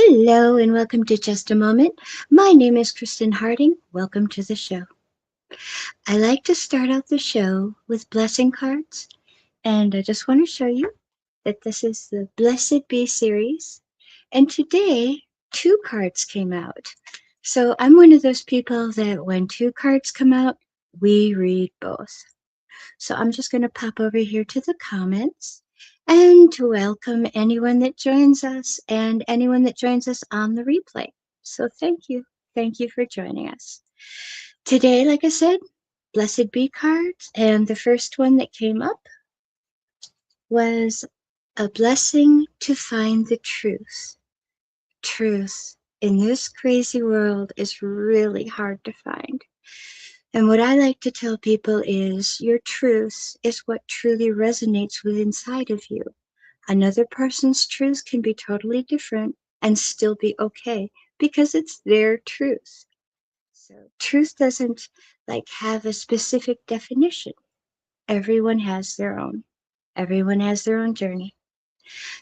Hello and welcome to Just a Moment. My name is Kristen Harding. Welcome to the show. I like to start out the show with blessing cards, and I just want to show you that this is the Blessed Be series. And today, two cards came out. So I'm one of those people that when two cards come out, we read both. So I'm just going to pop over here to the comments and to welcome anyone that joins us and anyone that joins us on the replay. So thank you. Thank you for joining us. Today, like I said, Blessed Be cards. And the first one that came up was a blessing to find the truth. Truth in this crazy world is really hard to find. And what I like to tell people is your truth is what truly resonates with inside of you. Another person's truth can be totally different and still be okay because it's their truth. So truth doesn't have a specific definition. Everyone has their own. Everyone has their own journey.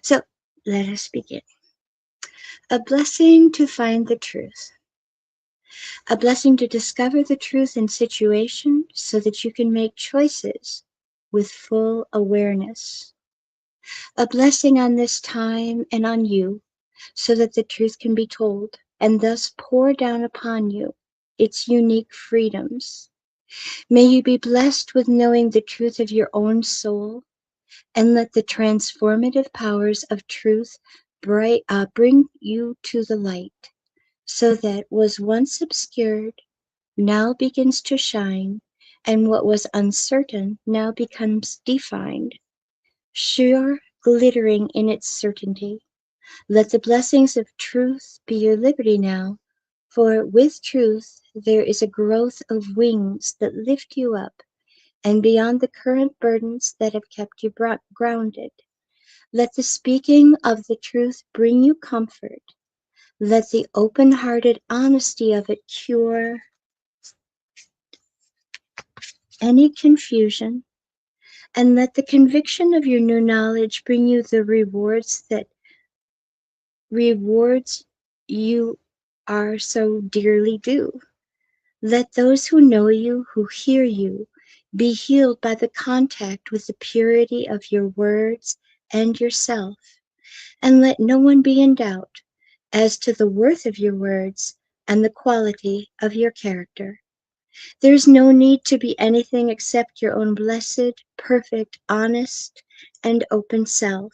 So let us begin. A blessing to find the truth. A blessing to discover the truth in situation so that you can make choices with full awareness. A blessing on this time and on you so that the truth can be told and thus pour down upon you its unique freedoms. May you be blessed with knowing the truth of your own soul and let the transformative powers of truth bring you to the light so that was once obscured now begins to shine, and what was uncertain now becomes defined, sure glittering in its certainty. Let the blessings of truth be your liberty now, for with truth there is a growth of wings that lift you up and beyond the current burdens that have kept you grounded. Let the speaking of the truth bring you comfort. Let the open-hearted honesty of it cure any confusion, and let the conviction of your new knowledge bring you the rewards you are so dearly due. Let those who know you, who hear you, be healed by the contact with the purity of your words and yourself, and let no one be in doubt as to the worth of your words and the quality of your character. There is no need to be anything except your own blessed, perfect, honest, and open self.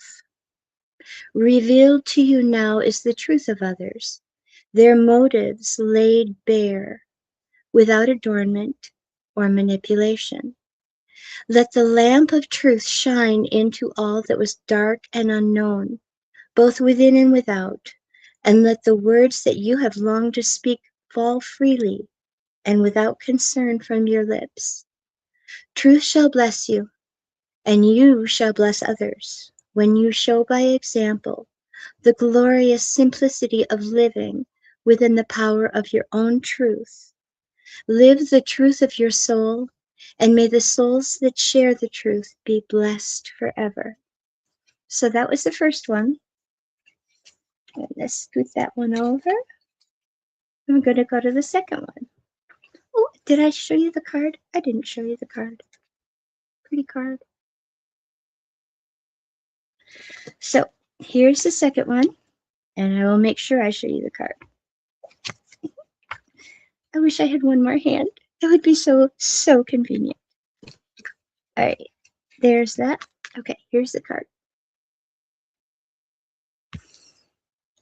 Revealed to you now is the truth of others, their motives laid bare, without adornment or manipulation. Let the lamp of truth shine into all that was dark and unknown, both within and without, and let the words that you have longed to speak fall freely and without concern from your lips. Truth shall bless you, and you shall bless others when you show by example the glorious simplicity of living within the power of your own truth. Live the truth of your soul, and may the souls that share the truth be blessed forever. So that was the first one. Let's scoot that one over. I'm going to go to the second one. Oh, did I show you the card? I didn't show you the card. Pretty card. So here's the second one, and I will make sure I show you the card. I wish I had one more hand. It would be so convenient. All right, there's that. Okay, here's the card.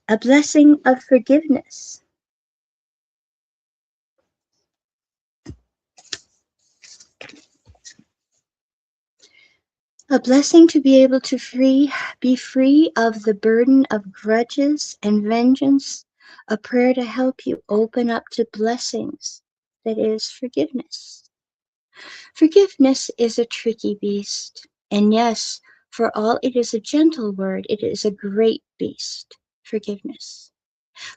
A blessing of forgiveness. A blessing to be able to be free of the burden of grudges and vengeance. A prayer to help you open up to blessings, that is forgiveness. Forgiveness is a tricky beast, and yes, for all it is a gentle word, it is a great beast, forgiveness.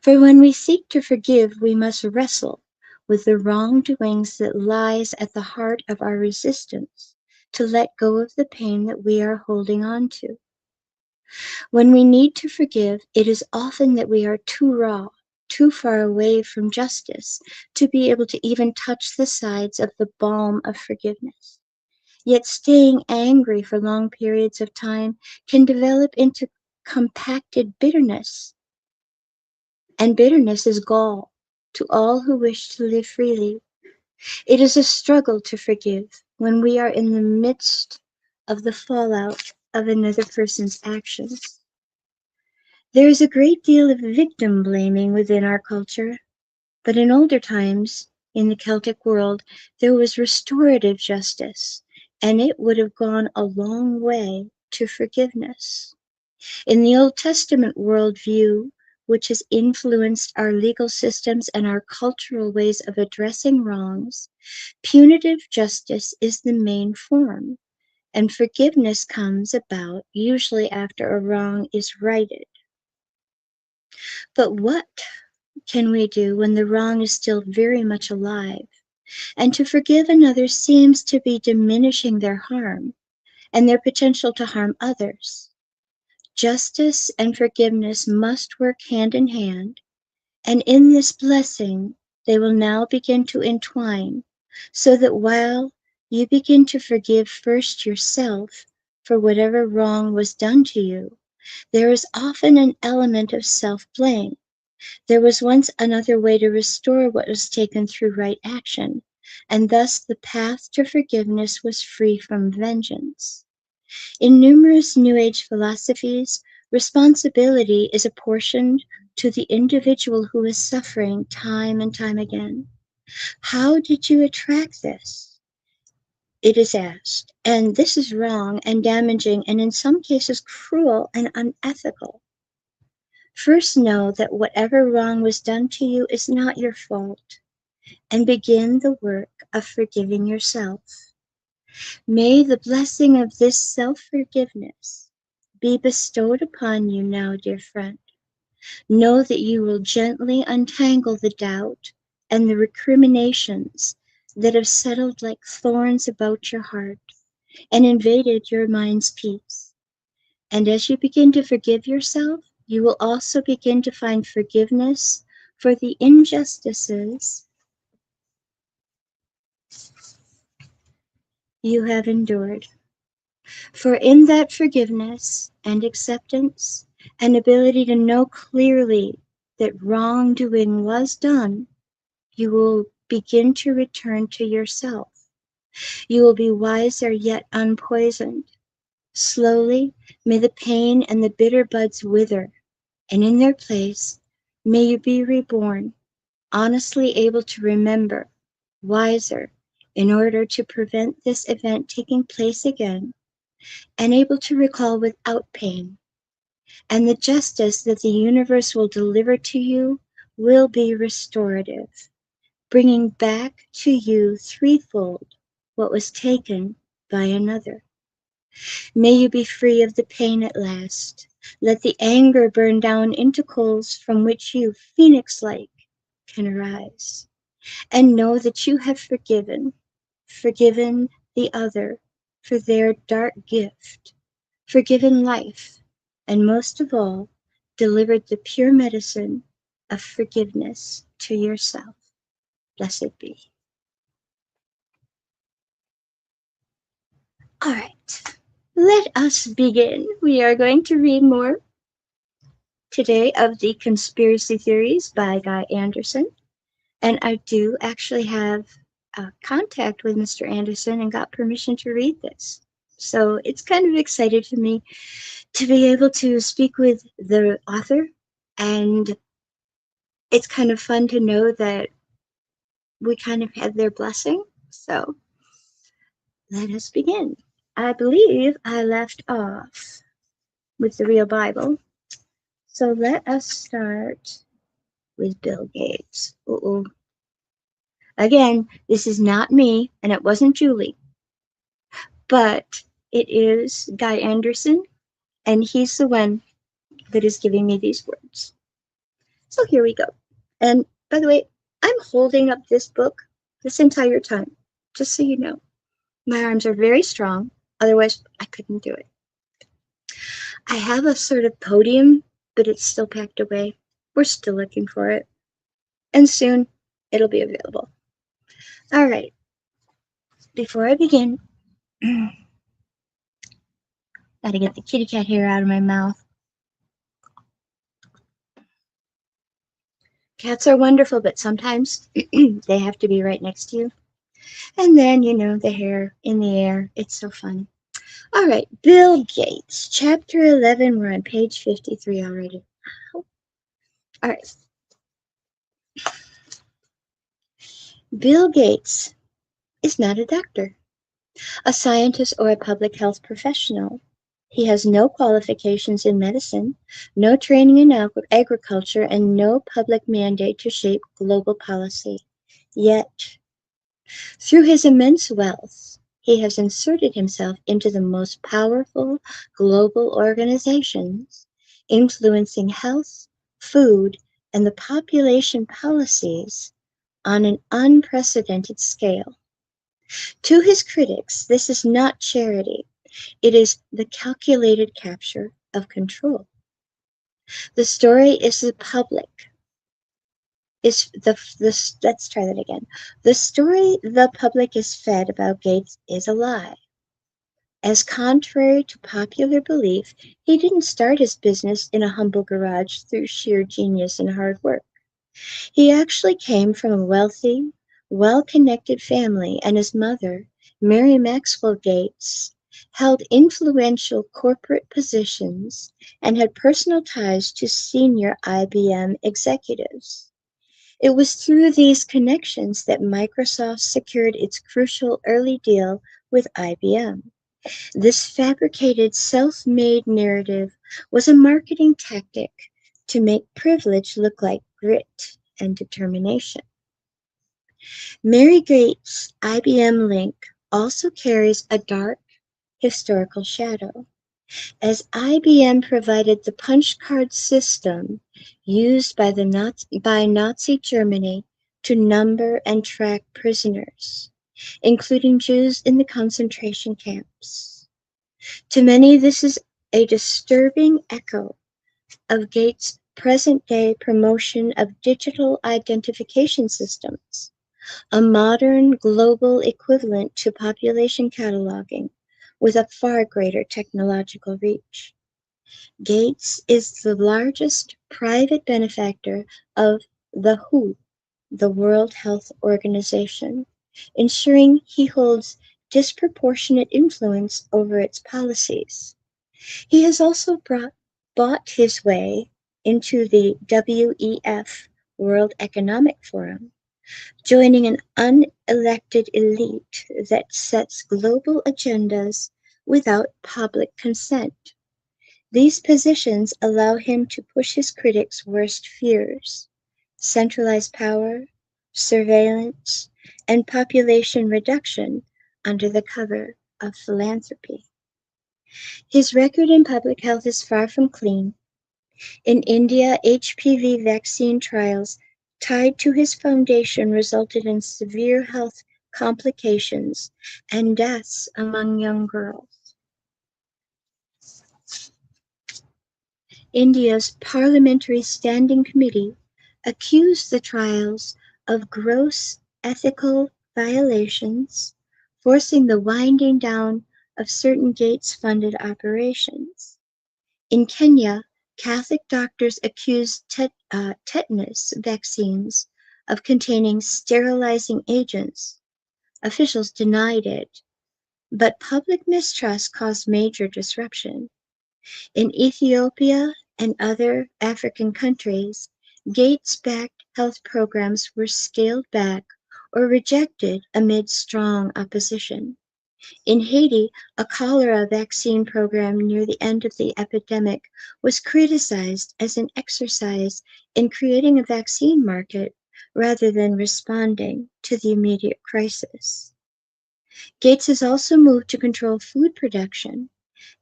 For when we seek to forgive, we must wrestle with the wrongdoings that lies at the heart of our resistance to let go of the pain that we are holding on to. When we need to forgive, it is often that we are too raw, too far away from justice to be able to even touch the sides of the balm of forgiveness. Yet staying angry for long periods of time can develop into compacted bitterness, and bitterness is gall to all who wish to live freely. It is a struggle to forgive when we are in the midst of the fallout of another person's actions. There is a great deal of victim blaming within our culture, but in older times, in the Celtic world, there was restorative justice, and it would have gone a long way to forgiveness. In the Old Testament worldview, which has influenced our legal systems and our cultural ways of addressing wrongs, punitive justice is the main form, and forgiveness comes about usually after a wrong is righted. But what can we do when the wrong is still very much alive, and to forgive another seems to be diminishing their harm and their potential to harm others? Justice and forgiveness must work hand in hand, and in this blessing they will now begin to entwine, so that while you begin to forgive first yourself for whatever wrong was done to you, there is often an element of self-blame. There was once another way to restore what was taken through right action, and thus the path to forgiveness was free from vengeance. In numerous New Age philosophies, responsibility is apportioned to the individual who is suffering time and time again. How did you attract this? It is asked, and this is wrong and damaging and in some cases cruel and unethical. First know that whatever wrong was done to you is not your fault, and begin the work of forgiving yourself. May the blessing of this self-forgiveness be bestowed upon you now, dear friend. Know that you will gently untangle the doubt and the recriminations that have settled like thorns about your heart and invaded your mind's peace. And as you begin to forgive yourself, you will also begin to find forgiveness for the injustices you have endured. For in that forgiveness and acceptance and ability to know clearly that wrongdoing was done, you will begin to return to yourself. You will be wiser yet unpoisoned. Slowly, may the pain and the bitter buds wither, and in their place, may you be reborn, honestly able to remember, wiser, in order to prevent this event taking place again, and able to recall without pain. And the justice that the universe will deliver to you will be restorative, bringing back to you threefold what was taken by another. May you be free of the pain at last. Let the anger burn down into coals from which you, phoenix-like, can arise. And know that you have forgiven the other for their dark gift, forgiven life, and most of all, delivered the pure medicine of forgiveness to yourself. Blessed be. All right, let us begin. We are going to read more today of the Conspiracy Theories by Guy Anderson. And I do actually have contact with Mr. Anderson and got permission to read this. So it's kind of exciting to me to be able to speak with the author. And it's kind of fun to know that we kind of had their blessing. So let us begin. I believe I left off with the real Bible. So let us start with Bill Gates. Uh-oh. Again, this is not me, and it wasn't Julie, but it is Guy Anderson, and he's the one that is giving me these words. So here we go. And by the way, I'm holding up this book this entire time, just so you know. My arms are very strong, otherwise I couldn't do it. I have a sort of podium, but it's still packed away. We're still looking for it. And soon it'll be available. All right, before I begin, gotta get the kitty cat hair out of my mouth. Cats are wonderful, but sometimes they have to be right next to you. And then, the hair in the air. It's so fun. All right, Bill Gates, chapter 11. We're on page 53 already. All right, Bill Gates is not a doctor, a scientist, or a public health professional. He has no qualifications in medicine, no training in agriculture, and no public mandate to shape global policy. Yet, through his immense wealth, he has inserted himself into the most powerful global organizations, influencing health, food, and the population policies on an unprecedented scale. To his critics, this is not charity, it is the calculated capture of control. The story is the public. Is the let's try that again. The story the public is fed about Gates is a lie. As contrary to popular belief, he didn't start his business in a humble garage through sheer genius and hard work. He actually came from a wealthy, well-connected family, and his mother, Mary Maxwell Gates, held influential corporate positions and had personal ties to senior IBM executives. It was through these connections that Microsoft secured its crucial early deal with IBM. This fabricated self-made narrative was a marketing tactic to make privilege look like grit and determination. Mary Gates' IBM link also carries a dark historical shadow, as IBM provided the punch card system used by Nazi Germany to number and track prisoners, including Jews in the concentration camps. To many, this is a disturbing echo of Gates' present-day promotion of digital identification systems, a modern global equivalent to population cataloging with a far greater technological reach. Gates is the largest private benefactor of the WHO, the World Health Organization, ensuring he holds disproportionate influence over its policies. He has also bought his way into the WEF, World Economic Forum, joining an unelected elite that sets global agendas without public consent. These positions allow him to push his critics' worst fears: centralized power, surveillance, and population reduction under the cover of philanthropy. His record in public health is far from clean. In India, HPV vaccine trials tied to his foundation resulted in severe health complications and deaths among young girls. India's Parliamentary Standing Committee accused the trials of gross ethical violations, forcing the winding down of certain Gates-funded operations. In Kenya, Catholic doctors accused tetanus vaccines of containing sterilizing agents. Officials denied it, but public mistrust caused major disruption. In Ethiopia and other African countries, Gates-backed health programs were scaled back or rejected amid strong opposition. In Haiti, a cholera vaccine program near the end of the epidemic was criticized as an exercise in creating a vaccine market rather than responding to the immediate crisis. Gates has also moved to control food production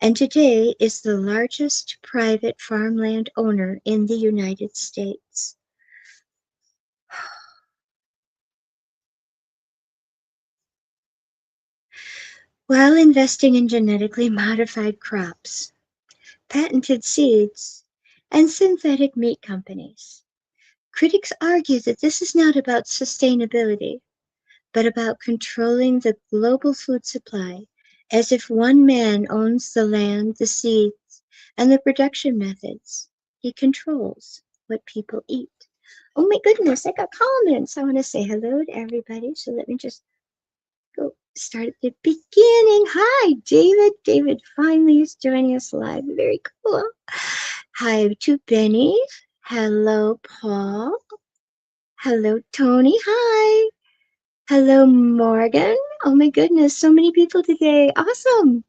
and today is the largest private farmland owner in the United States. While investing in genetically modified crops, patented seeds, and synthetic meat companies. Critics argue that this is not about sustainability, but about controlling the global food supply, as if one man owns the land, the seeds, and the production methods. He controls what people eat. Oh my goodness, I got comments. I want to say hello to everybody. So let me just go start at the beginning. Hi, David. David finally is joining us live. Very cool. Hi to Benny. Hello, Paul. Hello, Tony. Hi. Hello, Morgan. Oh my goodness, so many people today. Awesome.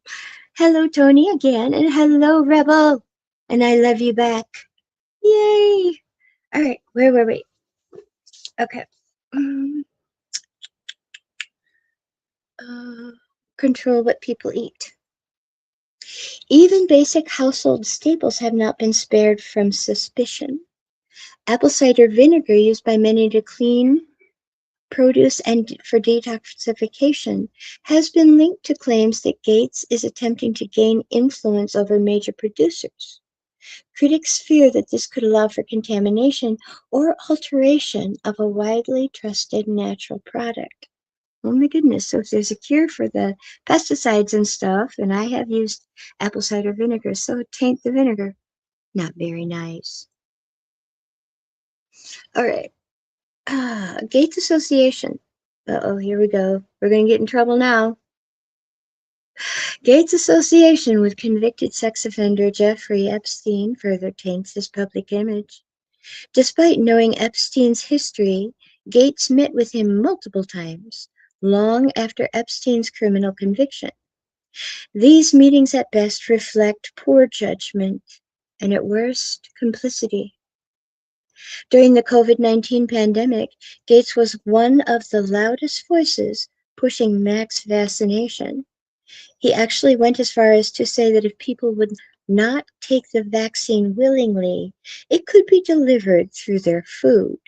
Hello, Tony again. And hello, Rebel. And I love you back. Yay. All right, where were we? Okay. Um, uh, Control what people eat. Even basic household staples have not been spared from suspicion. Apple cider vinegar, used by many to clean produce and for detoxification, has been linked to claims that Gates is attempting to gain influence over major producers. Critics fear that this could allow for contamination or alteration of a widely trusted natural product. Oh my goodness, so if there's a cure for the pesticides and stuff, and I have used apple cider vinegar, so taint the vinegar. Not very nice. All right. Gates Association. Uh-oh, here we go. We're going to get in trouble now. Gates' association with convicted sex offender Jeffrey Epstein further taints his public image. Despite knowing Epstein's history, Gates met with him multiple times, long after Epstein's criminal conviction. These meetings at best reflect poor judgment and at worst, complicity. During the COVID-19 pandemic, Gates was one of the loudest voices pushing mass vaccination. He actually went as far as to say that if people would not take the vaccine willingly, it could be delivered through their food.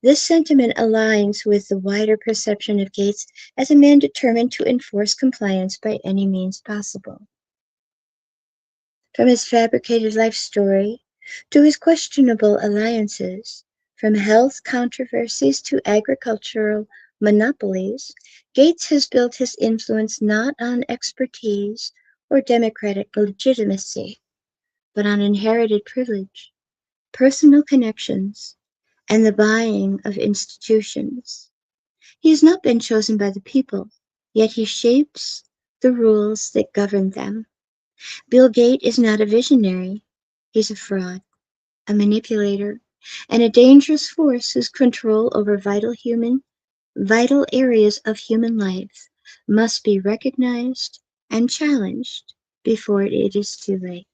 This sentiment aligns with the wider perception of Gates as a man determined to enforce compliance by any means possible. From his fabricated life story to his questionable alliances, from health controversies to agricultural monopolies, Gates has built his influence not on expertise or democratic legitimacy, but on inherited privilege, personal connections, and the buying of institutions. He has not been chosen by the people, yet he shapes the rules that govern them. Bill Gates is not a visionary. He's a fraud, a manipulator, and a dangerous force whose control over vital areas of human life must be recognized and challenged before it is too late.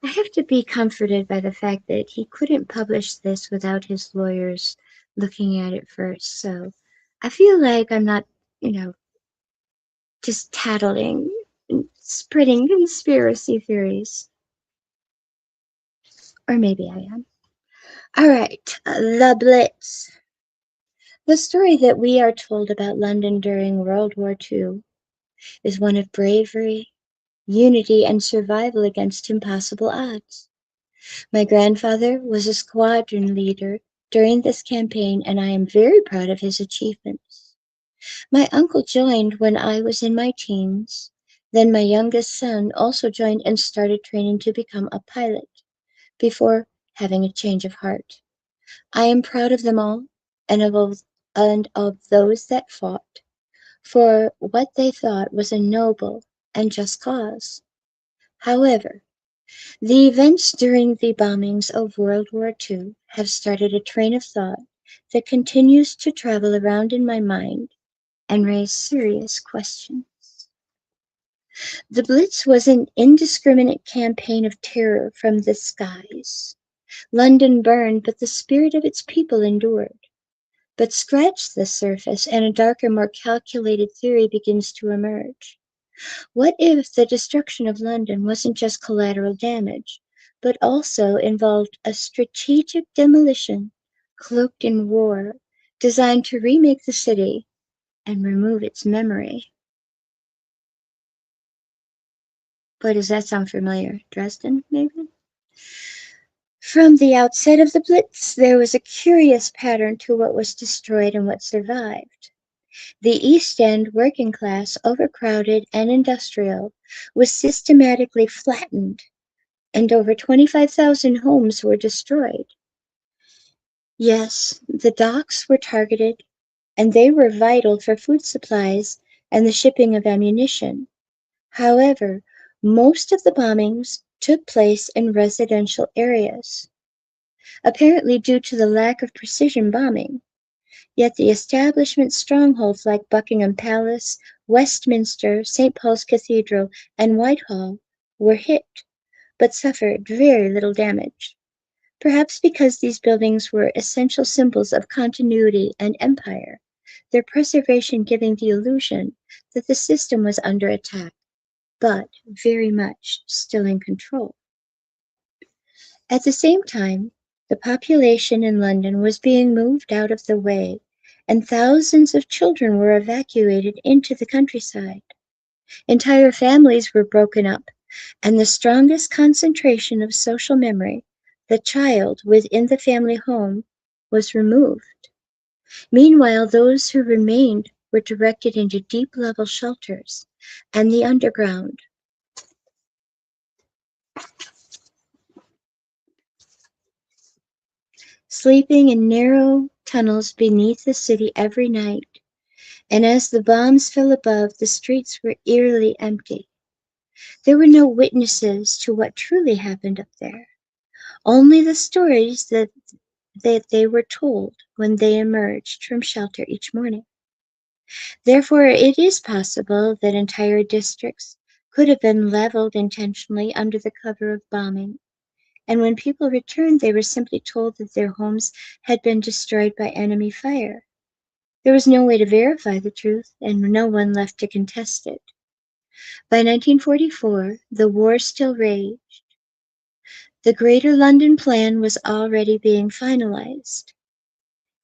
I have to be comforted by the fact that he couldn't publish this without his lawyers looking at it first. So I feel like I'm not, just tattling and spreading conspiracy theories. Or maybe I am. All right, the Blitz. The story that we are told about London during World War II is one of bravery, unity, and survival against impossible odds. My grandfather was a squadron leader during this campaign, and I am very proud of his achievements. My uncle joined when I was in my teens. Then my youngest son also joined and started training to become a pilot before having a change of heart. I am proud of them all and of those that fought for what they thought was a noble and just cause. However, the events during the bombings of World War II have started a train of thought that continues to travel around in my mind and raise serious questions. The Blitz was an indiscriminate campaign of terror from the skies. London burned, but the spirit of its people endured. But scratch the surface, and a darker, more calculated theory begins to emerge. What if the destruction of London wasn't just collateral damage, but also involved a strategic demolition cloaked in war, designed to remake the city and remove its memory. Boy, does that sound familiar? Dresden, maybe? From the outset of the Blitz, there was a curious pattern to what was destroyed and what survived. The East End working class, overcrowded and industrial, was systematically flattened, and over 25,000 homes were destroyed. Yes, the docks were targeted, and they were vital for food supplies and the shipping of ammunition. However, most of the bombings took place in residential areas, apparently due to the lack of precision bombing. Yet the establishment strongholds like Buckingham Palace, Westminster, St. Paul's Cathedral, and Whitehall were hit, but suffered very little damage. Perhaps because these buildings were essential symbols of continuity and empire, their preservation giving the illusion that the system was under attack, but very much still in control. At the same time, the population in London was being moved out of the way, and thousands of children were evacuated into the countryside. Entire families were broken up, and the strongest concentration of social memory, the child within the family home, was removed. Meanwhile, those who remained were directed into deep level shelters and the underground. Sleeping in narrow tunnels beneath the city every night, and as the bombs fell above, the streets were eerily empty. There were no witnesses to what truly happened up there, only the stories that they were told when they emerged from shelter each morning. Therefore, it is possible that entire districts could have been leveled intentionally under the cover of bombing, and when people returned, they were simply told that their homes had been destroyed by enemy fire. There was no way to verify the truth, and no one left to contest it. By 1944, the war still raged. The Greater London Plan was already being finalized.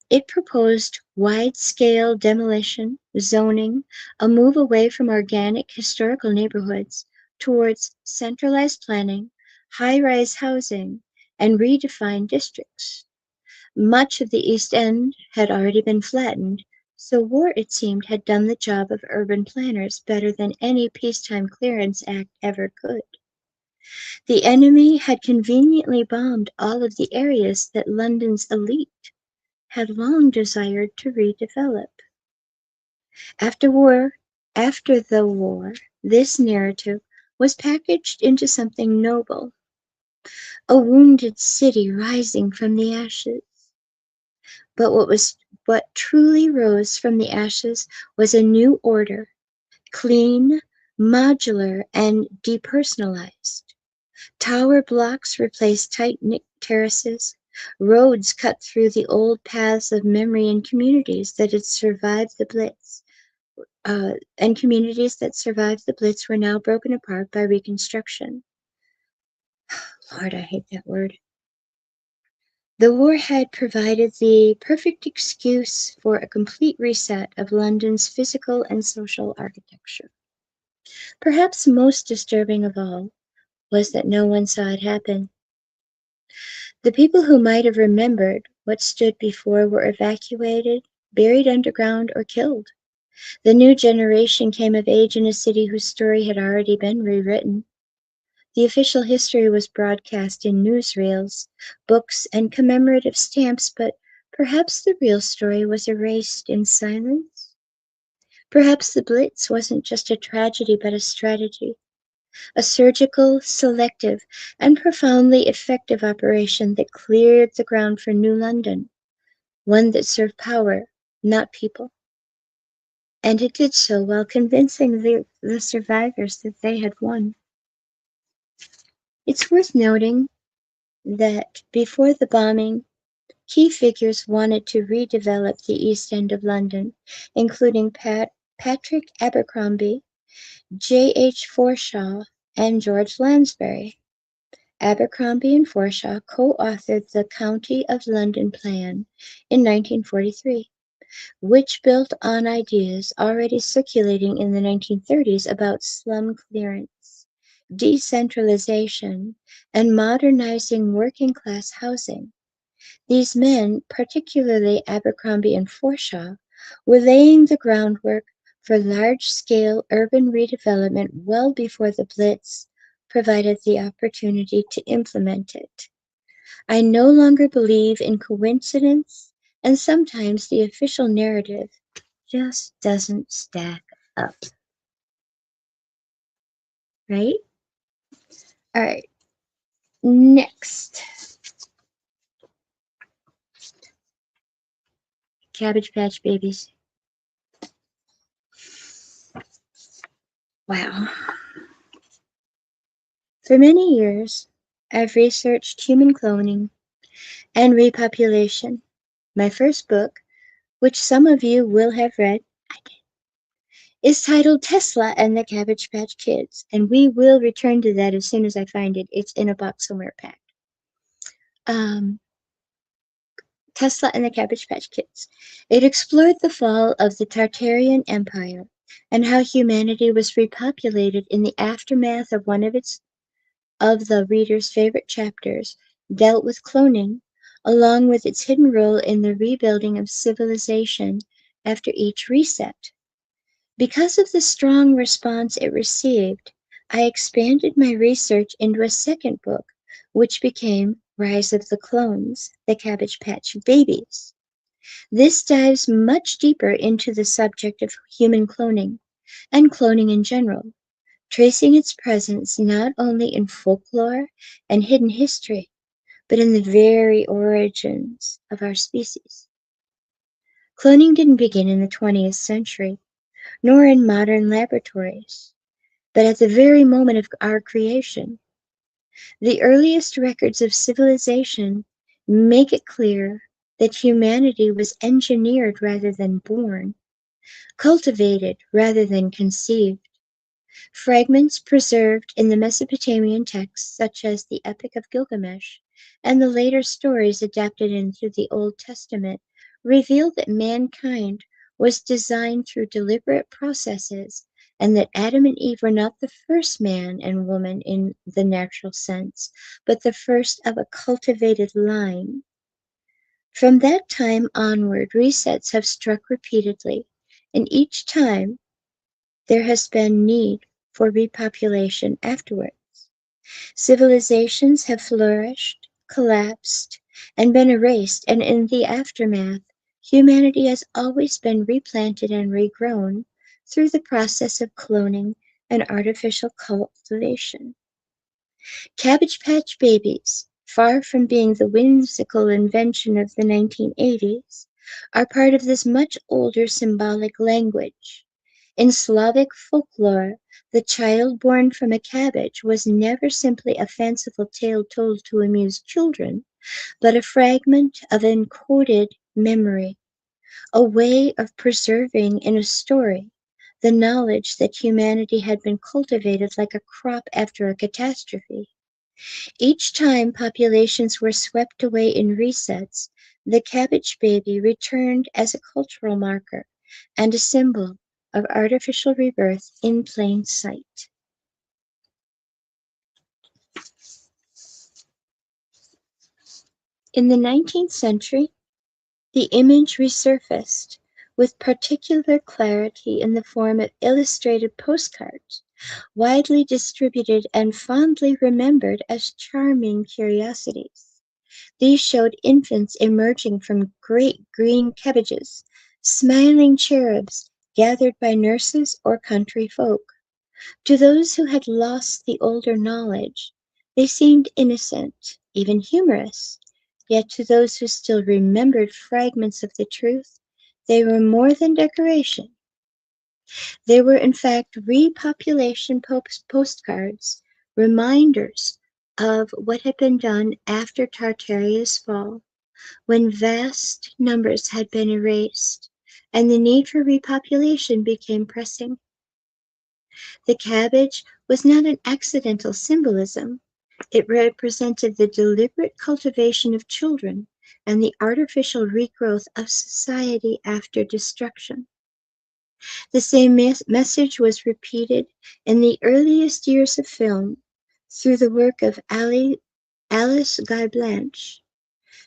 It proposed wide-scale demolition, zoning, a move away from organic historical neighborhoods towards centralized planning, high-rise housing, and redefined districts. Much of the East End had already been flattened, so war, it seemed, had done the job of urban planners better than any peacetime clearance act ever could. The enemy had conveniently bombed all of the areas that London's elite had long desired to redevelop. After war, after the war, this narrative was packaged into something noble, a wounded city rising from the ashes. But what truly rose from the ashes was a new order, clean, modular, and depersonalized. Tower blocks replaced tight-knit terraces, roads cut through the old paths of memory in communities that had survived the Blitz. And communities that survived the Blitz were now broken apart by reconstruction. Lord, I hate that word. The war had provided the perfect excuse for a complete reset of London's physical and social architecture. Perhaps most disturbing of all was that no one saw it happen. The people who might have remembered what stood before were evacuated, buried underground, or killed. The new generation came of age in a city whose story had already been rewritten. The official history was broadcast in newsreels, books, and commemorative stamps, but perhaps the real story was erased in silence. Perhaps the Blitz wasn't just a tragedy but a strategy, a surgical, selective, and profoundly effective operation that cleared the ground for New London, one that served power, not people. And it did so while convincing the survivors that they had won. It's worth noting that before the bombing, key figures wanted to redevelop the East End of London, including Patrick Abercrombie, J. H. Forshaw, and George Lansbury. Abercrombie and Forshaw co-authored the County of London Plan in 1943, which built on ideas already circulating in the 1930s about slum clearance, decentralization, and modernizing working class housing. These men, particularly Abercrombie and Forshaw, were laying the groundwork for large-scale urban redevelopment well before the Blitz provided the opportunity to implement it. I no longer believe in coincidence, and sometimes the official narrative just doesn't stack up, right? All right, next. Cabbage Patch Babies. Wow. For many years, I've researched human cloning and repopulation. My first book, which some of you will have read, is titled Tesla and the Cabbage Patch Kids, and we will return to that as soon as I find it. It's in a box somewhere packed. Um, Tesla and the Cabbage Patch Kids. It explored the fall of the Tartarian Empire and how humanity was repopulated in the aftermath of one of the reader's favorite chapters, dealt with cloning, along with its hidden role in the rebuilding of civilization after each reset. Because of the strong response it received, I expanded my research into a second book, which became Rise of the Clones, the Cabbage Patch Babies. This dives much deeper into the subject of human cloning and cloning in general, tracing its presence not only in folklore and hidden history, but in the very origins of our species. Cloning didn't begin in the 20th century, nor in modern laboratories, but at the very moment of our creation. The earliest records of civilization make it clear that humanity was engineered rather than born, cultivated rather than conceived. Fragments preserved in the Mesopotamian texts, such as the Epic of Gilgamesh and the later stories adapted into the Old Testament, reveal that mankind was designed through deliberate processes and that Adam and Eve were not the first man and woman in the natural sense, but the first of a cultivated line. From that time onward, resets have struck repeatedly, and each time there has been need for repopulation afterwards. Civilizations have flourished, collapsed, and been erased, and in the aftermath, humanity has always been replanted and regrown through the process of cloning and artificial cultivation. Cabbage Patch Babies, far from being the whimsical invention of the 1980s, are part of this much older symbolic language. In Slavic folklore, the child born from a cabbage was never simply a fanciful tale told to amuse children, but a fragment of encoded memory, a way of preserving in a story the knowledge that humanity had been cultivated like a crop after a catastrophe. Each time populations were swept away in resets, the cabbage baby returned as a cultural marker and a symbol of artificial rebirth in plain sight. In the 19th century, the image resurfaced with particular clarity in the form of illustrated postcards, widely distributed and fondly remembered as charming curiosities. These showed infants emerging from great green cabbages, smiling cherubs gathered by nurses or country folk. To those who had lost the older knowledge, they seemed innocent, even humorous. Yet to those who still remembered fragments of the truth, they were more than decoration. They were, in fact, repopulation postcards, reminders of what had been done after Tartaria's fall, when vast numbers had been erased and the need for repopulation became pressing. The cabbage was not an accidental symbolism. It represented the deliberate cultivation of children and the artificial regrowth of society after destruction. The same message was repeated in the earliest years of film through the work of Alice Guy Blanche.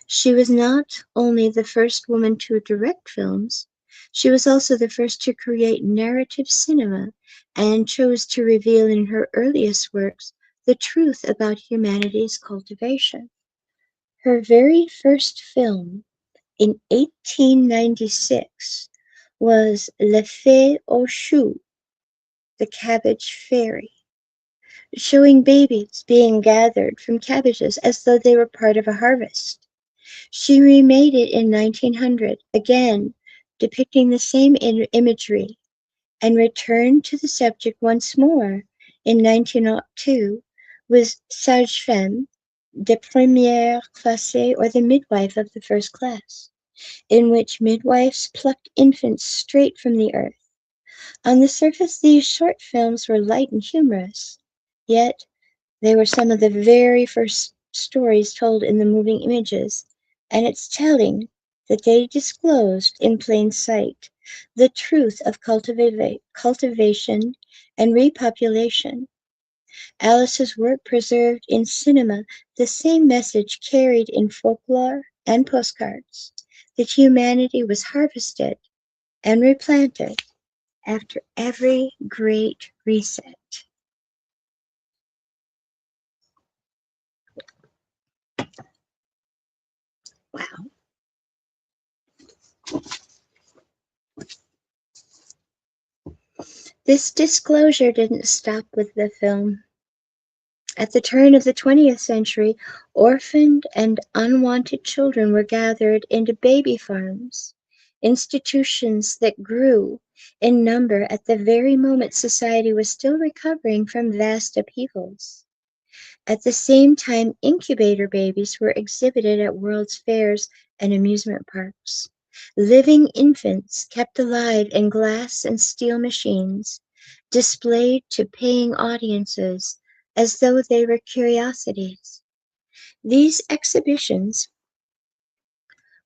She was not only the first woman to direct films, she was also the first to create narrative cinema and chose to reveal in her earliest works the truth about humanity's cultivation. Her very first film in 1896 was Les Fées aux Choux, the Cabbage Fairy, showing babies being gathered from cabbages as though they were part of a harvest. She remade it in 1900, again depicting the same imagery, and returned to the subject once more in 1902 with Sage Femme, de première classe, or the midwife of the first class, in which midwives plucked infants straight from the earth. On the surface, these short films were light and humorous, yet they were some of the very first stories told in the moving images, and it's telling that they disclosed in plain sight the truth of cultivation and repopulation. Alice's work preserved in cinema the same message carried in folklore and postcards, that humanity was harvested and replanted after every great reset. Wow. This disclosure didn't stop with the film. At the turn of the 20th century, orphaned and unwanted children were gathered into baby farms, institutions that grew in number at the very moment society was still recovering from vast upheavals. At the same time, incubator babies were exhibited at World's Fairs and amusement parks. Living infants kept alive in glass and steel machines, displayed to paying audiences as though they were curiosities. These exhibitions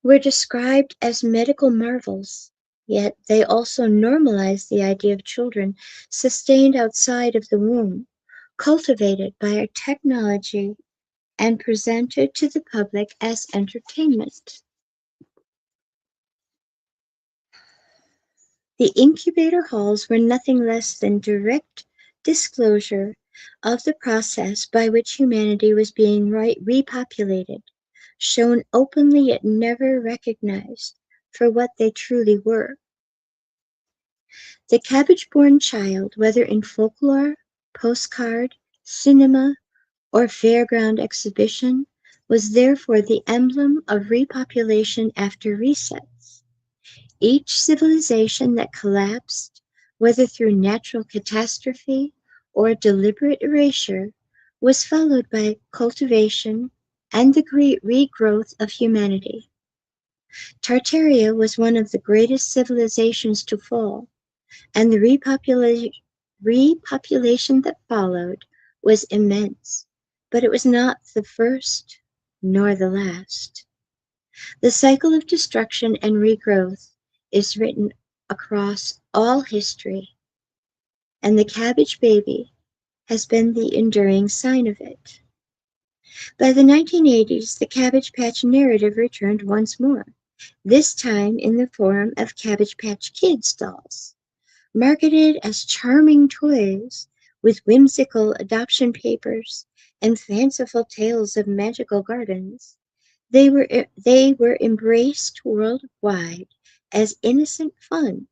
were described as medical marvels, yet they also normalized the idea of children sustained outside of the womb, cultivated by our technology and presented to the public as entertainment. The incubator halls were nothing less than direct disclosure of the process by which humanity was being repopulated, shown openly yet never recognized for what they truly were. The cabbage-born child, whether in folklore, postcard, cinema, or fairground exhibition, was therefore the emblem of repopulation after resets. Each civilization that collapsed, whether through natural catastrophe or deliberate erasure, was followed by cultivation and the great regrowth of humanity. Tartaria was one of the greatest civilizations to fall, and the repopulation that followed was immense, but it was not the first nor the last. The cycle of destruction and regrowth is written across all history, and the cabbage baby has been the enduring sign of it. By the 1980s, the Cabbage Patch narrative returned once more, this time in the form of Cabbage Patch Kids dolls, marketed as charming toys with whimsical adoption papers and fanciful tales of magical gardens. They were embraced worldwide as innocent fun,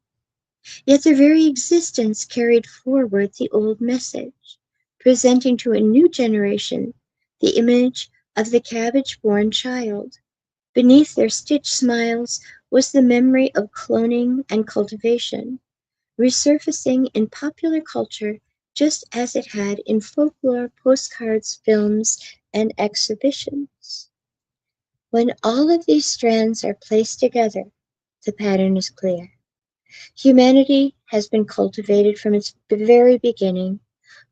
yet their very existence carried forward the old message, presenting to a new generation the image of the cabbage-born child. Beneath their stitched smiles was the memory of cloning and cultivation, resurfacing in popular culture just as it had in folklore, postcards, films, and exhibitions. When all of these strands are placed together, the pattern is clear. Humanity has been cultivated from its very beginning,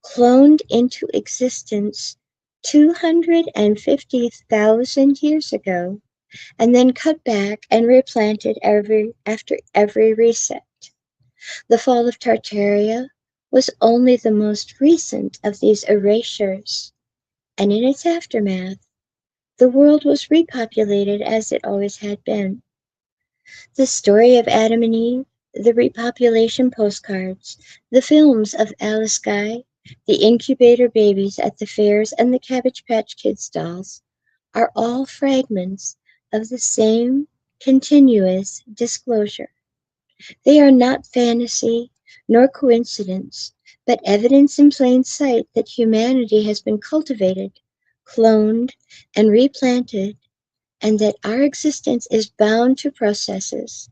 cloned into existence 250,000 years ago, and then cut back and replanted after every reset. The fall of Tartaria was only the most recent of these erasures, and in its aftermath, the world was repopulated as it always had been. The story of Adam and Eve, the repopulation postcards, the films of Alice Guy, the incubator babies at the fairs, and the Cabbage Patch Kids dolls are all fragments of the same continuous disclosure. They are not fantasy nor coincidence, but evidence in plain sight that humanity has been cultivated, cloned, and replanted, and that our existence is bound to processes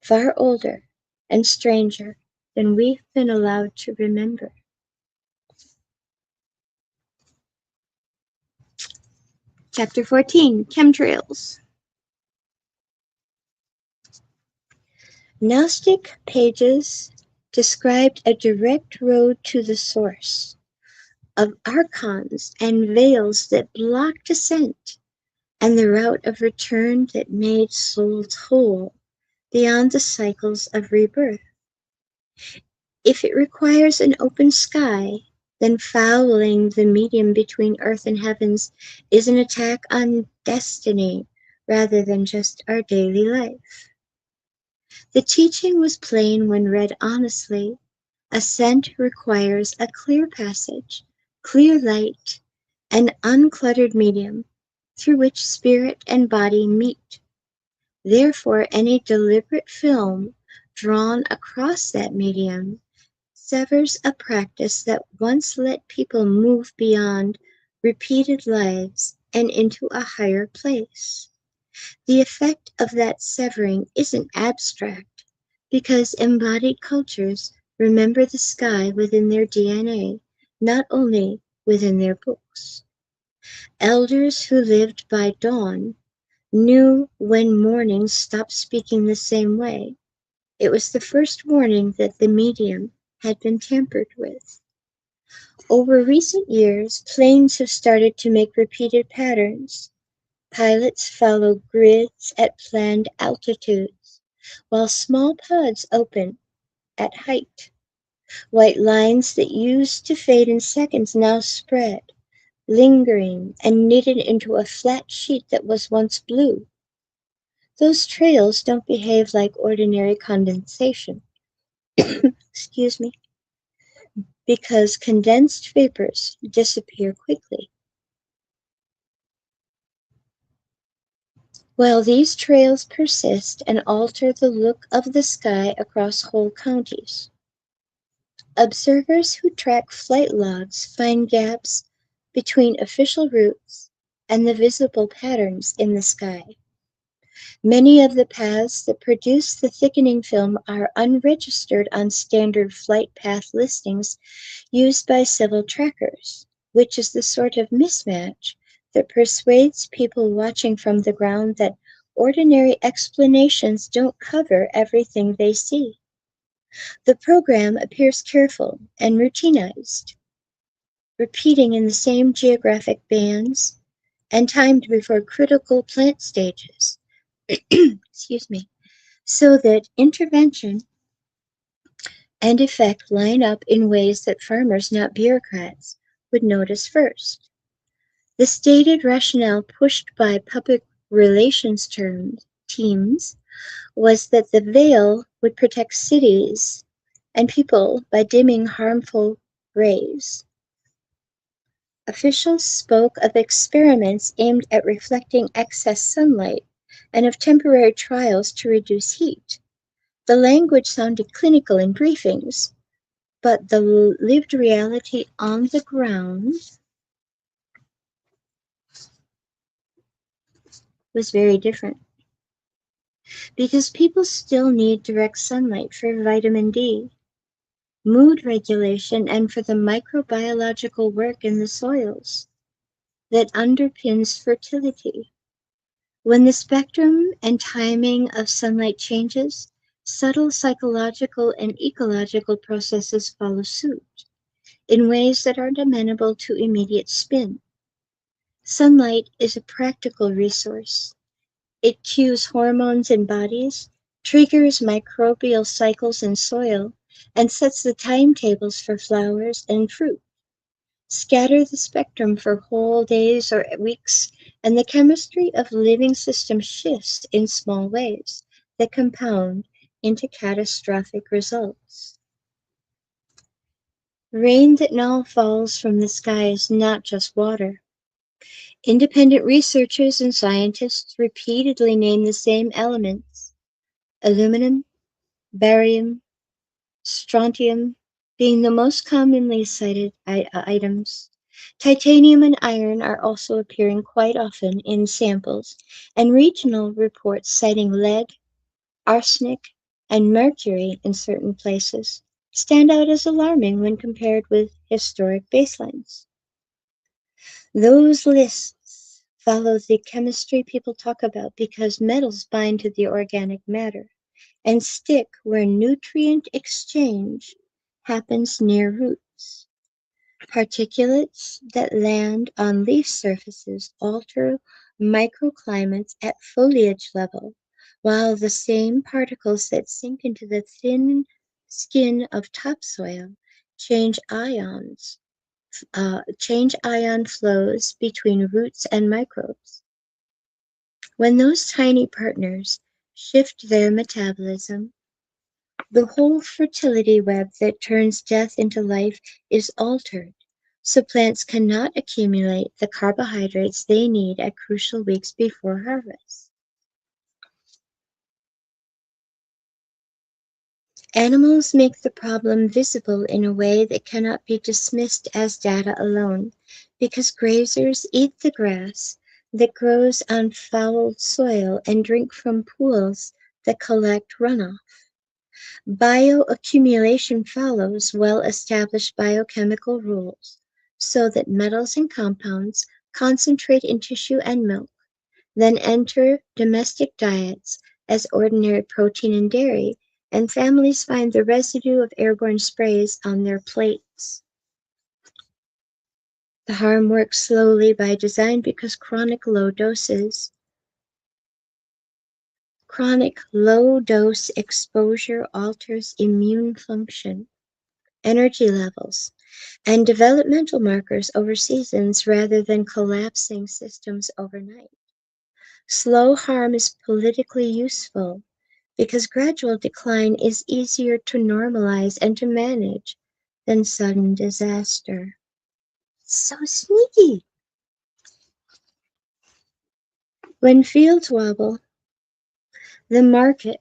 far older and stranger than we've been allowed to remember. Chapter 14, Chemtrails. Gnostic pages described a direct road to the source, of archons and veils that blocked ascent, and the route of return that made souls whole beyond the cycles of rebirth. If it requires an open sky, then fouling the medium between earth and heavens is an attack on destiny rather than just our daily life. The teaching was plain when read honestly. Ascent requires a clear passage, clear light, an uncluttered medium through which spirit and body meet. Therefore, any deliberate film drawn across that medium severs a practice that once let people move beyond repeated lives and into a higher place. The effect of that severing isn't abstract, because embodied cultures remember the sky within their DNA, not only within their books. Elders who lived by dawn knew when morning stopped speaking the same way. It was the first warning that the medium had been tampered with. Over recent years, planes have started to make repeated patterns. Pilots follow grids at planned altitudes, while small pods open at height. White lines that used to fade in seconds now spread, lingering and knitted into a flat sheet that was once blue. Those trails don't behave like ordinary condensation. Excuse me, because condensed vapors disappear quickly. While these trails persist and alter the look of the sky across whole counties, observers who track flight logs find gaps between official routes and the visible patterns in the sky. Many of the paths that produce the thickening film are unregistered on standard flight path listings used by civil trackers, which is the sort of mismatch that persuades people watching from the ground that ordinary explanations don't cover everything they see. The program appears careful and routinized, repeating in the same geographic bands and timed before critical plant stages. Excuse me, so that intervention and effect line up in ways that farmers, not bureaucrats, would notice first. The stated rationale pushed by public relations teams was that the veil would protect cities and people by dimming harmful rays. Officials spoke of experiments aimed at reflecting excess sunlight and of temporary trials to reduce heat. The language sounded clinical in briefings, but the lived reality on the ground was very different. Because people still need direct sunlight for vitamin D, mood regulation, and for the microbiological work in the soils that underpins fertility. When the spectrum and timing of sunlight changes, subtle psychological and ecological processes follow suit in ways that aren't amenable to immediate spin. Sunlight is a practical resource. It cues hormones in bodies, triggers microbial cycles in soil, and sets the timetables for flowers and fruit. Scatter the spectrum for whole days or weeks, and the chemistry of living systems shifts in small ways that compound into catastrophic results. Rain that now falls from the sky is not just water. Independent researchers and scientists repeatedly name the same elements: aluminum, barium, strontium being the most commonly cited items. Titanium and iron are also appearing quite often in samples, and regional reports citing lead, arsenic, and mercury in certain places stand out as alarming when compared with historic baselines. Those lists follow the chemistry people talk about because metals bind to the organic matter and stick where nutrient exchange happens near roots. Particulates that land on leaf surfaces alter microclimates at foliage level, while the same particles that sink into the thin skin of topsoil change ions, change ion flows between roots and microbes. When those tiny partners shift their metabolism, the whole fertility web that turns death into life is altered, so plants cannot accumulate the carbohydrates they need at crucial weeks before harvest. Animals make the problem visible in a way that cannot be dismissed as data alone, because grazers eat the grass that grows on fouled soil and drink from pools that collect runoff. Bioaccumulation follows well-established biochemical rules so that metals and compounds concentrate in tissue and milk, then enter domestic diets as ordinary protein and dairy, and families find the residue of airborne sprays on their plates. The harm works slowly by design because chronic low dose exposure alters immune function, energy levels, and developmental markers over seasons rather than collapsing systems overnight. Slow harm is politically useful because gradual decline is easier to normalize and to manage than sudden disaster. So sneaky! When fields wobble, the market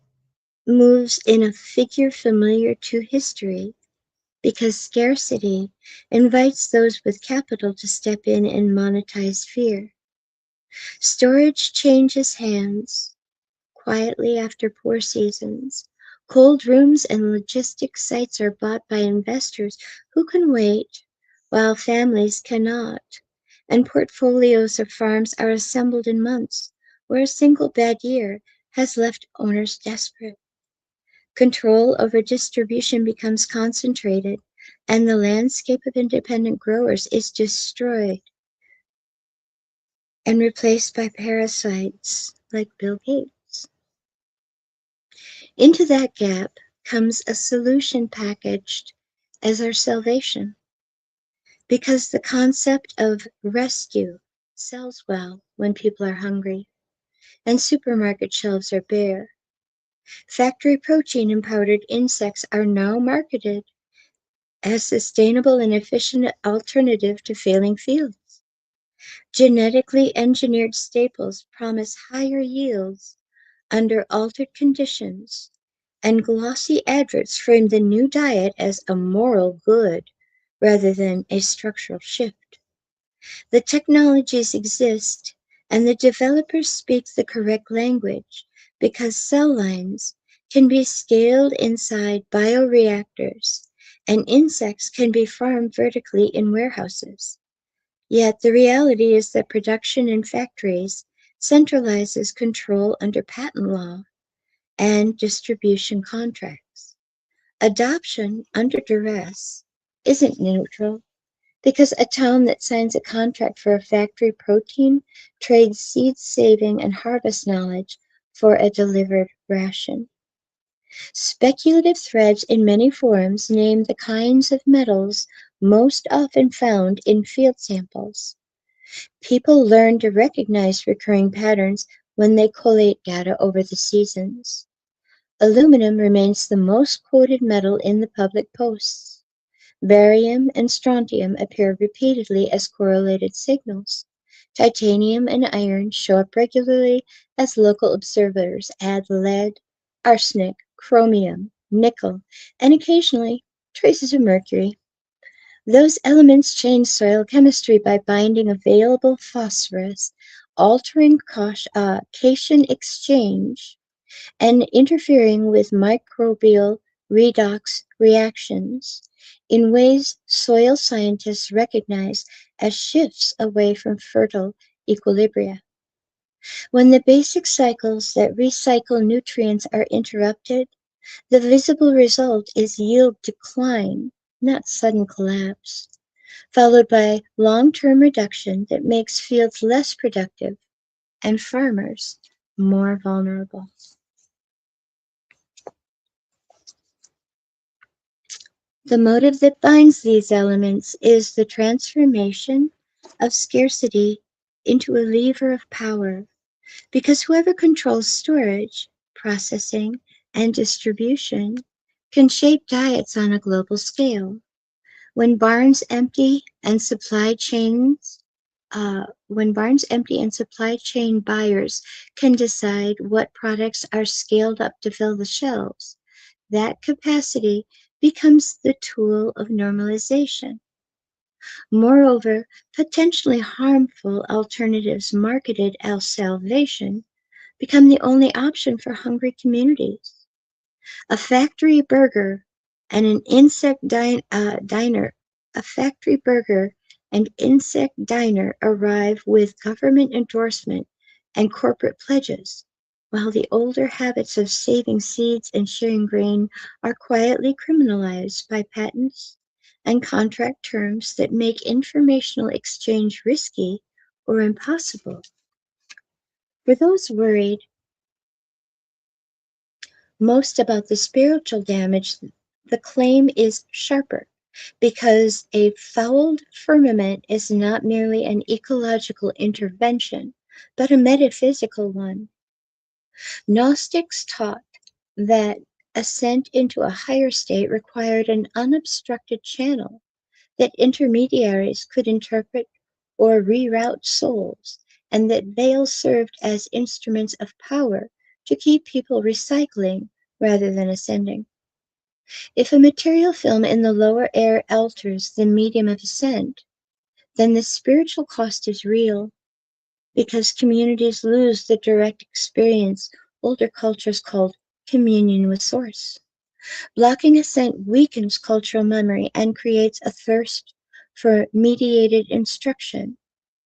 moves in a figure familiar to history because scarcity invites those with capital to step in and monetize fear. Storage changes hands quietly after poor seasons. Cold rooms and logistics sites are bought by investors who can wait while families cannot, and portfolios of farms are assembled in months where a single bad year has left owners desperate. Control over distribution becomes concentrated, and the landscape of independent growers is destroyed and replaced by parasites like Bill Gates. Into that gap comes a solution packaged as our salvation, because the concept of rescue sells well when people are hungry and supermarket shelves are bare. Factory protein and powdered insects are now marketed as sustainable and efficient alternative to failing fields. Genetically engineered staples promise higher yields under altered conditions, and glossy adverts frame the new diet as a moral good rather than a structural shift. The technologies exist, and the developers speak the correct language because cell lines can be scaled inside bioreactors, and insects can be farmed vertically in warehouses. Yet the reality is that production in factories centralizes control under patent law and distribution contracts. Adoption under duress isn't neutral, because a town that signs a contract for a factory protein trades seed saving and harvest knowledge for a delivered ration. Speculative threads in many forums name the kinds of metals most often found in field samples. People learn to recognize recurring patterns when they collate data over the seasons. Aluminum remains the most quoted metal in the public posts. Barium and strontium appear repeatedly as correlated signals. Titanium and iron show up regularly as local observers add lead, arsenic, chromium, nickel, and occasionally traces of mercury. Those elements change soil chemistry by binding available phosphorus, altering cation exchange, and interfering with microbial redox reactions in ways soil scientists recognize as shifts away from fertile equilibria. When the basic cycles that recycle nutrients are interrupted, the visible result is yield decline, not sudden collapse, followed by long-term reduction that makes fields less productive and farmers more vulnerable. The motive that binds these elements is the transformation of scarcity into a lever of power, because whoever controls storage, processing, and distribution can shape diets on a global scale. When barns empty and supply chains when barns empty and supply chain buyers can decide what products are scaled up to fill the shelves, that capacity becomes the tool of normalization. Moreover, potentially harmful alternatives marketed as salvation become the only option for hungry communities. A factory burger and an diner, a factory burger and insect diner arrive with government endorsement and corporate pledges, while the older habits of saving seeds and sharing grain are quietly criminalized by patents and contract terms that make informational exchange risky or impossible. For those worried most about the spiritual damage, the claim is sharper, because a fouled firmament is not merely an ecological intervention, but a metaphysical one. Gnostics taught that ascent into a higher state required an unobstructed channel, that intermediaries could interpret or reroute souls, and that veils served as instruments of power to keep people recycling rather than ascending. If a material film in the lower air alters the medium of ascent, then the spiritual cost is real, because communities lose the direct experience older cultures called communion with Source. Blocking ascent weakens cultural memory and creates a thirst for mediated instruction,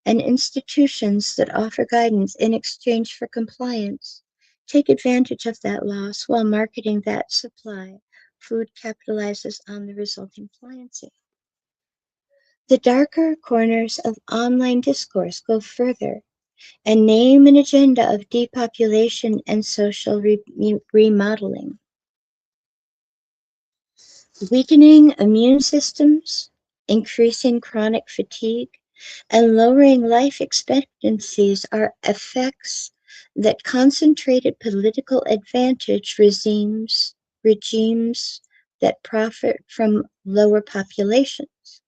and institutions that offer guidance in exchange for compliance take advantage of that loss while marketing that supply. Food capitalizes on the resulting pliancy. The darker corners of online discourse go further and name an agenda of depopulation and social remodeling. Weakening immune systems, increasing chronic fatigue, and lowering life expectancies are effects that concentrated political advantage regimes that profit from lower populations.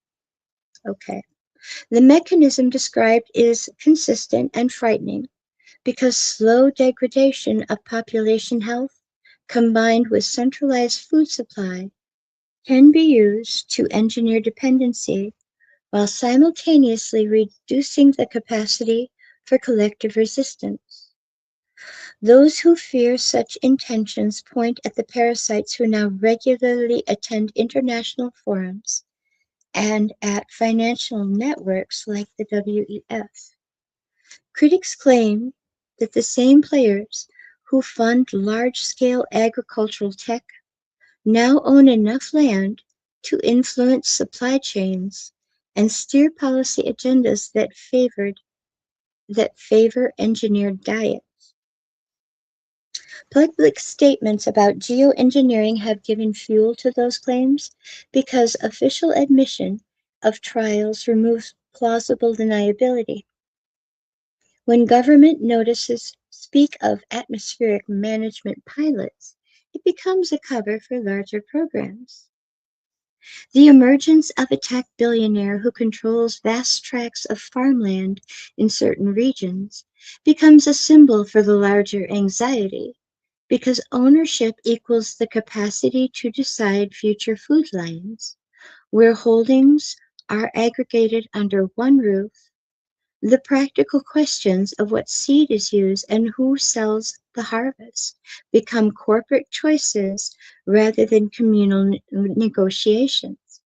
Okay. The mechanism described is consistent and frightening, because slow degradation of population health combined with centralized food supply can be used to engineer dependency while simultaneously reducing the capacity for collective resistance. Those who fear such intentions point at the parasites who now regularly attend international forums and at financial networks like the WEF. Critics claim that the same players who fund large-scale agricultural tech now own enough land to influence supply chains and steer policy agendas that favor engineered diet. Public statements about geoengineering have given fuel to those claims because official admission of trials removes plausible deniability. When government notices speak of atmospheric management pilots, it becomes a cover for larger programs. The emergence of a tech billionaire who controls vast tracts of farmland in certain regions becomes a symbol for the larger anxiety, because ownership equals the capacity to decide future food lines, where holdings are aggregated under one roof. The practical questions of what seed is used and who sells the harvest become corporate choices rather than communal negotiations.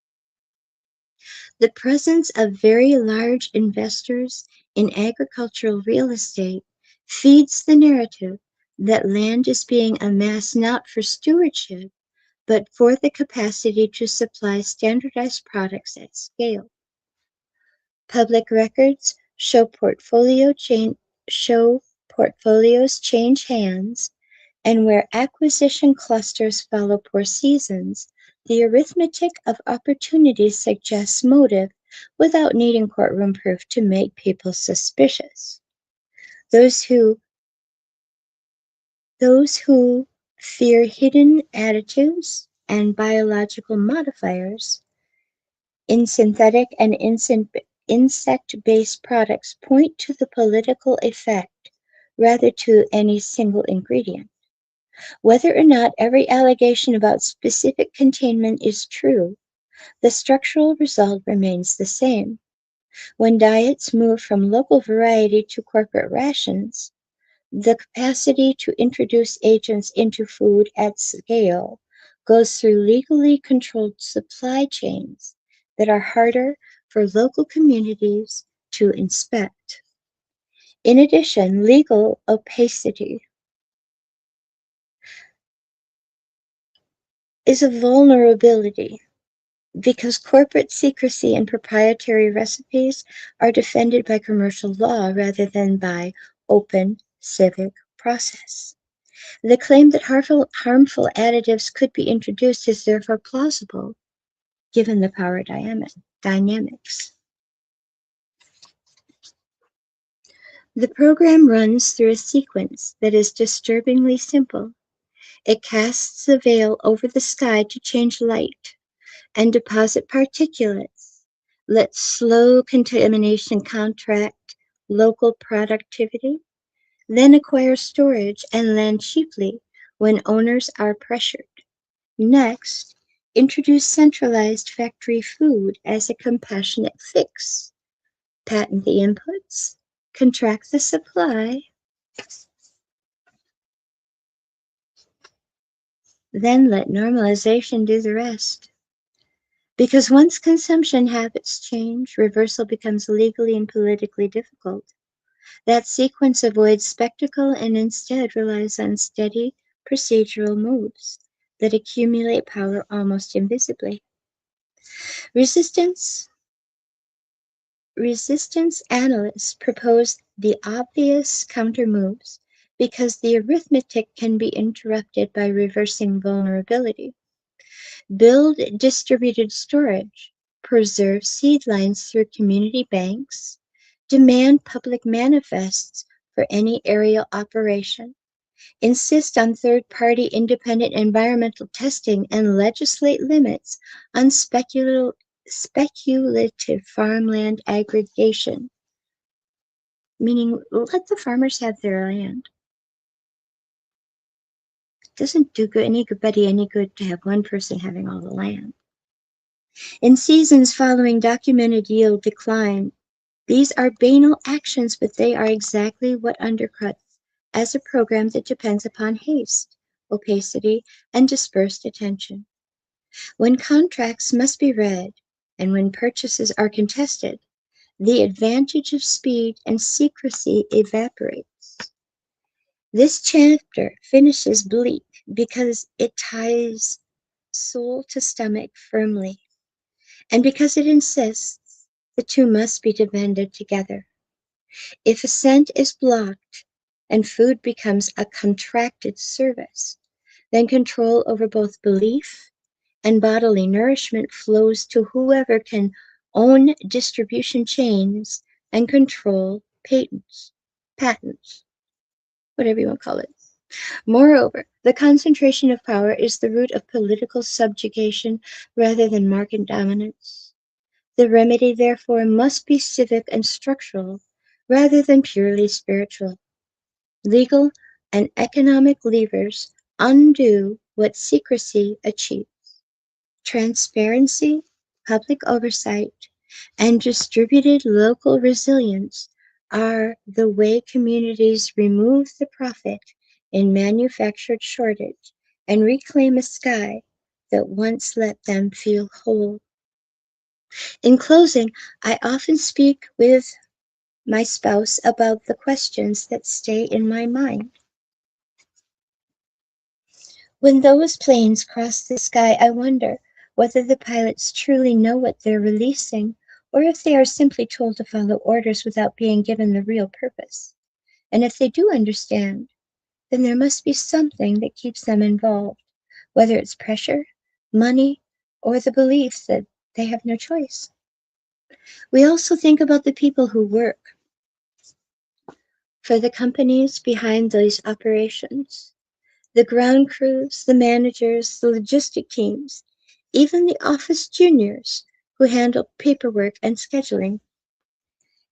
The presence of very large investors in agricultural real estate feeds the narrative that land is being amassed not for stewardship, but for the capacity to supply standardized products at scale. Public records show portfolios change hands, and where acquisition clusters follow poor seasons, the arithmetic of opportunities suggests motive without needing courtroom proof to make people suspicious. Those who those who fear hidden additives and biological modifiers in synthetic and insect-based products point to the political effect rather to any single ingredient. Whether or not every allegation about specific containment is true, the structural result remains the same. When diets move from local variety to corporate rations, the capacity to introduce agents into food at scale goes through legally controlled supply chains that are harder for local communities to inspect. In addition, legal opacity is a vulnerability because corporate secrecy and proprietary recipes are defended by commercial law rather than by open civic process. The claim that harmful additives could be introduced is therefore plausible, given the power dynamics. The program runs through a sequence that is disturbingly simple. It casts a veil over the sky to change light and deposit particulates, let slow contamination contract local productivity, then acquire storage and land cheaply when owners are pressured. Next, introduce centralized factory food as a compassionate fix. Patent the inputs, contract the supply, then let normalization do the rest. Because once consumption habits change, reversal becomes legally and politically difficult. That sequence avoids spectacle and instead relies on steady procedural moves that accumulate power almost invisibly. Resistance Resistance analysts propose the obvious countermoves because the arithmetic can be interrupted by reversing vulnerability. Build distributed storage, preserve seed lines through community banks, demand public manifests for any aerial operation, insist on third-party independent environmental testing, and legislate limits on speculative farmland aggregation, meaning let the farmers have their land. It doesn't do anybody any good to have one person having all the land. In seasons following documented yield decline, these are banal actions, but they are exactly what undercuts as a program that depends upon haste, opacity, and dispersed attention. When contracts must be read and when purchases are contested, the advantage of speed and secrecy evaporates. This chapter finishes bleak because it ties soul to stomach firmly, and because it insists The two must be demanded together. If assent is blocked and food becomes a contracted service, then control over both belief and bodily nourishment flows to whoever can own distribution chains and control patents, whatever you want to call it. Moreover, the concentration of power is the root of political subjugation rather than market dominance. The remedy, therefore, must be civic and structural rather than purely spiritual. Legal and economic levers undo what secrecy achieves. Transparency, public oversight, and distributed local resilience are the way communities remove the profit in manufactured shortage and reclaim a sky that once let them feel whole. In closing, I often speak with my spouse about the questions that stay in my mind. When those planes cross the sky, I wonder whether the pilots truly know what they're releasing, or if they are simply told to follow orders without being given the real purpose. And if they do understand, then there must be something that keeps them involved, whether it's pressure, money, or the belief that they have no choice. We also think about the people who work for the companies behind these operations. The ground crews, the managers, the logistic teams, even the office juniors who handle paperwork and scheduling.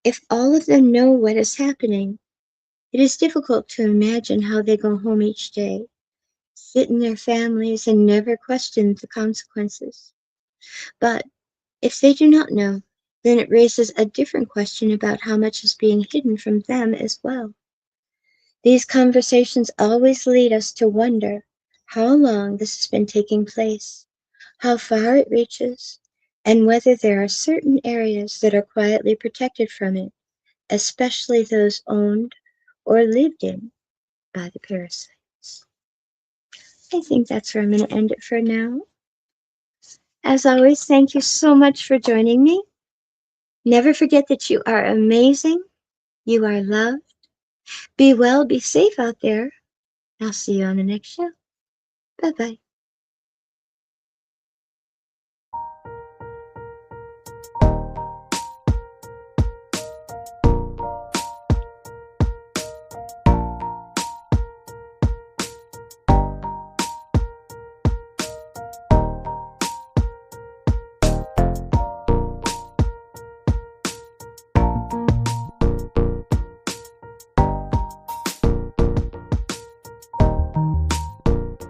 If all of them know what is happening, it is difficult to imagine how they go home each day, sit in their families, and never question the consequences. But if they do not know, then it raises a different question about how much is being hidden from them as well. These conversations always lead us to wonder how long this has been taking place, how far it reaches, and whether there are certain areas that are quietly protected from it, especially those owned or lived in by the parasites. I think that's where I'm going to end it for now. As always, thank you so much for joining me. Never forget that you are amazing, you are loved. Be well, be safe out there. I'll see you on the next show. Bye bye.